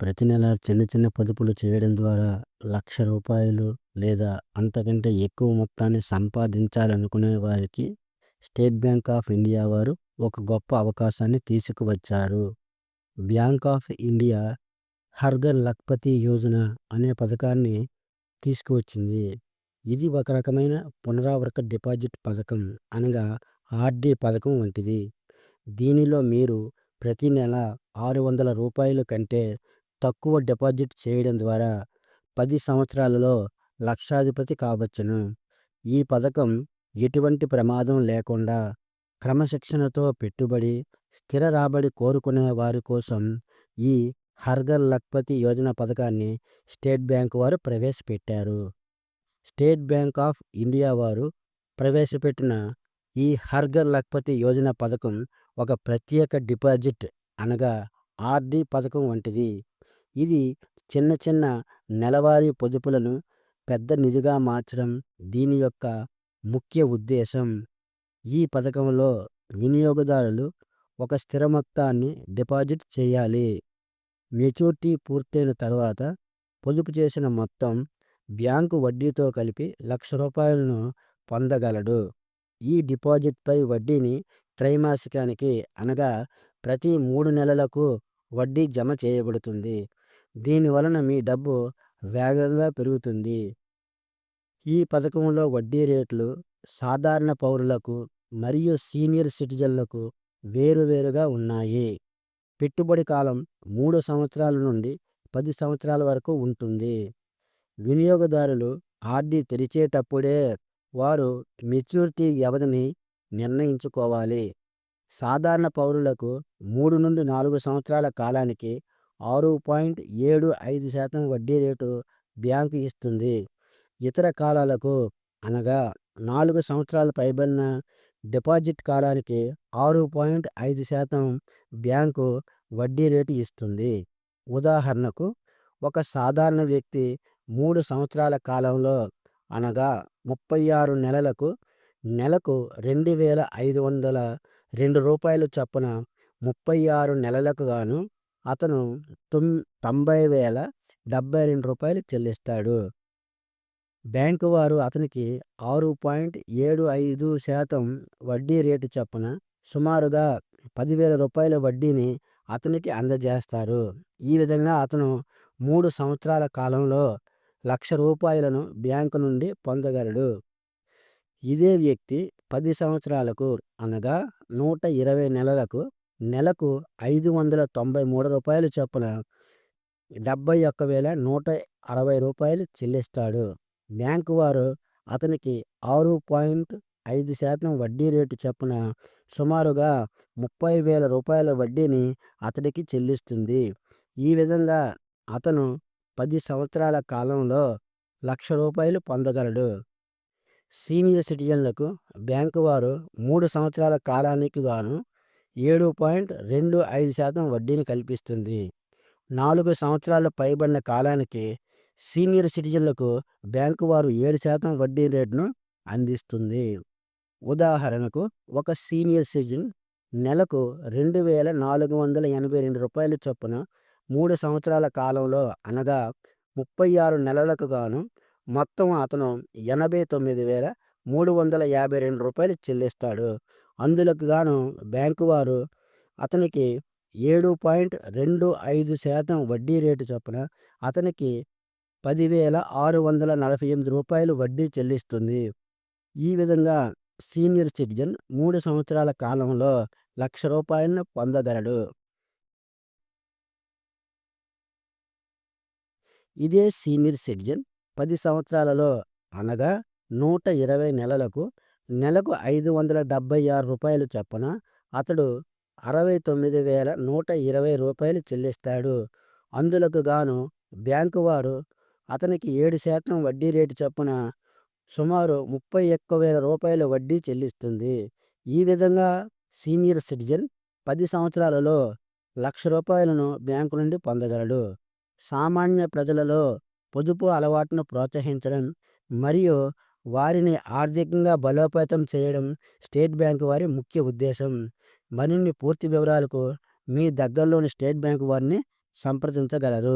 ప్రతి నెల చిన్న చిన్న పొదుపులు చేయడం ద్వారా రూ. 1,00,000 లేదా అంతకంటే ఎక్కువ మొత్తాన్ని సంపాదించాలనుకునే వారికి స్టేట్ బ్యాంక్ ఆఫ్ ఇండియా వారు ఒక గొప్ప అవకాశాన్ని తీసుకువచ్చారు. Bank of India Har Ghar Lakhpati Yojana అనే పథకాన్ని తీసుకువచ్చింది. ఇది ఒక రకమైన పునరావృత డిపాజిట్ పథకం, అనగా ఆర్‌డి పథకం వంటిది. దీనిలో మీరు ప్రతి నెల రూ. 600 కంటే తక్కువ డిపాజిట్ చేయడం ద్వారా 10 సంవత్సరాలలో లక్షాధిపతి కావచ్చును. ఈ పథకం ఎటువంటి ప్రమాదం లేకుండా క్రమశిక్షణతో పెట్టుబడి, స్థిర రాబడి కోరుకునే వారి కోసం ఈ హర్ ఘర్ లఖ్పతి యోజన పథకాన్ని స్టేట్ బ్యాంక్ వారు ప్రవేశపెట్టారు. స్టేట్ బ్యాంక్ ఆఫ్ ఇండియా వారు ప్రవేశపెట్టిన ఈ హర్ ఘర్ లఖ్పతి యోజన పథకం ఒక ప్రత్యేక డిపాజిట్, అనగా ఆర్‌డి పథకం వంటిది. ఇది చిన్న చిన్న నెలవారీ పొదుపులను పెద్ద నిధిగా మార్చడం దీని యొక్క ముఖ్య ఉద్దేశం. ఈ పథకంలో వినియోగదారులు ఒక స్థిర మొత్తాన్ని డిపాజిట్ చేయాలి. మెచ్యూరిటీ పూర్తయిన తర్వాత పొదుపు చేసిన మొత్తం బ్యాంకు వడ్డీతో కలిపి రూ. 1,00,000 పొందగలడు. ఈ డిపాజిట్పై వడ్డీని త్రైమాసికానికి, అనగా ప్రతి 3 నెలలకు వడ్డీ జమ చేయబడుతుంది. దీనివలన మీ డబ్బు వేగంగా పెరుగుతుంది. ఈ పథకంలో వడ్డీ రేట్లు సాధారణ పౌరులకు మరియు సీనియర్ సిటిజన్లకు వేరువేరుగా ఉన్నాయి. పెట్టుబడి కాలం 3 సంవత్సరాల నుండి 10 సంవత్సరాల వరకు ఉంటుంది. వినియోగదారులు ఆర్‌డి తెరిచేటప్పుడే వారు మెచ్యూరిటీ వ్యవధిని నిర్ణయించుకోవాలి. సాధారణ పౌరులకు 3 నుండి 4 సంవత్సరాల కాలానికి 6.75% వడ్డీ రేటు బ్యాంకు ఇస్తుంది. ఇతర కాలాలకు, అనగా 4 సంవత్సరాలు పైబడిన డిపాజిట్ కాలానికి 6.5% బ్యాంకు వడ్డీ రేటు ఇస్తుంది. ఉదాహరణకు, ఒక సాధారణ వ్యక్తి 3 సంవత్సరాల కాలంలో, అనగా 36 నెలలకు నెలకు రూ. 2,502 చొప్పున 36 నెలలకు గాను అతను రూ. 90,072 చెల్లిస్తాడు. బ్యాంకు వారు అతనికి 6.75% వడ్డీ రేటు చొప్పున సుమారుగా రూ. 10,000 వడ్డీని అతనికి అందజేస్తారు. ఈ విధంగా అతను 3 సంవత్సరాల కాలంలో రూ. 1,00,000 బ్యాంకు నుండి పొందగలడు. ఇదే వ్యక్తి 10 సంవత్సరాలకు, అనగా 120 నెలలకు నెలకు రూ. 593 చొప్పున రూ. 71,160 చెల్లిస్తాడు. బ్యాంకు వారు అతనికి 6.5% వడ్డీ రేటు చొప్పున సుమారుగా రూ. 30,000 వడ్డీని అతడికి చెల్లిస్తుంది. ఈ విధంగా అతను 10 సంవత్సరాల కాలంలో రూ. 1,00,000 పొందగలడు. సీనియర్ సిటిజన్లకు బ్యాంకు వారు 3 సంవత్సరాల కాలానికి గాను 7.25% వడ్డీని కల్పిస్తుంది. 4 సంవత్సరాల పైబడిన కాలానికి సీనియర్ సిటిజన్లకు బ్యాంకు వారు 7% వడ్డీ రేటును అందిస్తుంది. ఉదాహరణకు, ఒక సీనియర్ సిటిజన్ నెలకు రూ. 2,482 చొప్పున 3 సంవత్సరాల కాలంలో, అనగా 36 నెలలకు గాను మొత్తం అతను రూ. 89,352 చెల్లిస్తాడు. అందులకు గాను బ్యాంకు వారు అతనికి 7.25% వడ్డీ రేటు చొప్పున అతనికి రూ. 10,648 వడ్డీ చెల్లిస్తుంది. ఈ విధంగా సీనియర్ సిటిజన్ 3 సంవత్సరాల కాలంలో రూ. 1,00,000 పొందగలడు. ఇదే సీనియర్ సిటిజన్ 10 సంవత్సరాలలో, అనగా 120 నెలలకు నెలకు రూ. 576 చొప్పున అతడు రూ. 69,120 చెల్లిస్తాడు. అందులకు గాను బ్యాంకు వారు అతనికి 7% వడ్డీ రేటు చొప్పున సుమారు రూ. 31,000 వడ్డీ చెల్లిస్తుంది. ఈ విధంగా సీనియర్ సిటిజన్ 10 సంవత్సరాలలో రూ. 1,00,000 బ్యాంకు నుండి పొందగలడు. సామాన్య ప్రజలలో పొదుపు అలవాటును ప్రోత్సహించడం మరియు వారిని ఆర్థికంగా బలోపేతం చేయడం స్టేట్ బ్యాంకు వారి ముఖ్య ఉద్దేశం. మరిన్ని పూర్తి వివరాలకు మీ దగ్గరలోని స్టేట్ బ్యాంకు వారిని సంప్రదించగలరు.